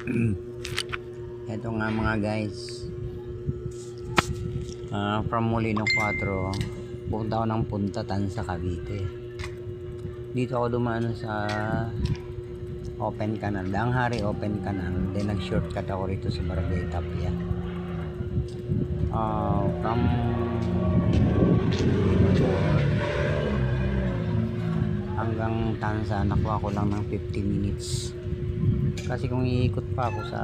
Ito nga mga guys, from Molino 4 punta ako ng punta Tansa, Cavite. Dito ako dumaan sa Open Canal, Danghari Open Canal, then nag shortcut ako rito sa Barangay Tapia. From hanggang Tansa nakuha ko lang ng 50 minutes, kasi kung iikot pa ako sa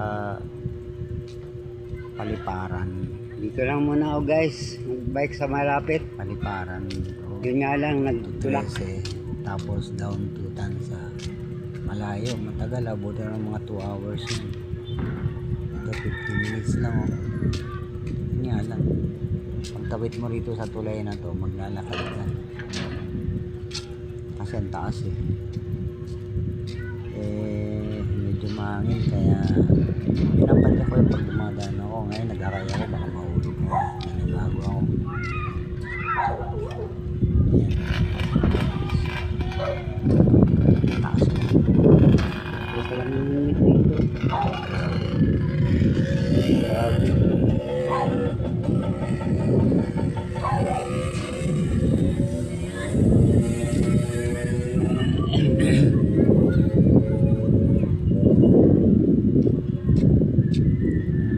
Paliparan, Dito lang muna ako guys, magbike sa malapit. Paliparan Yun nga lang, nagtulak. 13, tapos down to Tansa, malayo, matagal, abuti ng mga 2 hours yun. Ito 50 minutes lang yun nga lang, pagtawid mo rito sa tulay na to, maglalakad ka kasi ang taas medyo mahangin, kaya pinapadya ko yung pag dumadaan ako. Ngayon nagkakaya ako, baka mahulog ko, nanibago ako. Ayan, taas ko. Gusto lang yung dito. Grabe.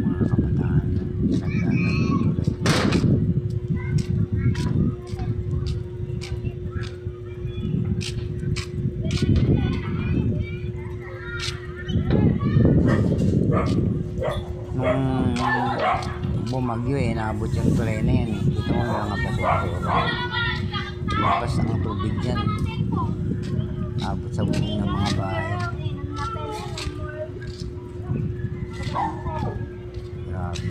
Mga kabataan, nagdaan ng tulay. Nung bumagyo naabot yung tulay na yan dito mo mga basura, lapas ang tubig dyan, abot sa buong ng mga bahay. Grabe,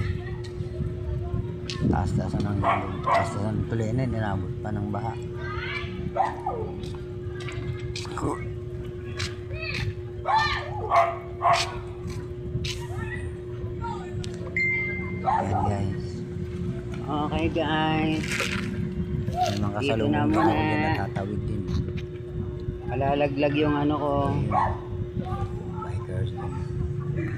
taas-taasan ng tulay na yan, inabot pa ng baha. Ayan guys, Okay guys, may mga Dito kasalubong na na muna. ako dyan natatawid din. malalaglag yung ano ko. Bikers din.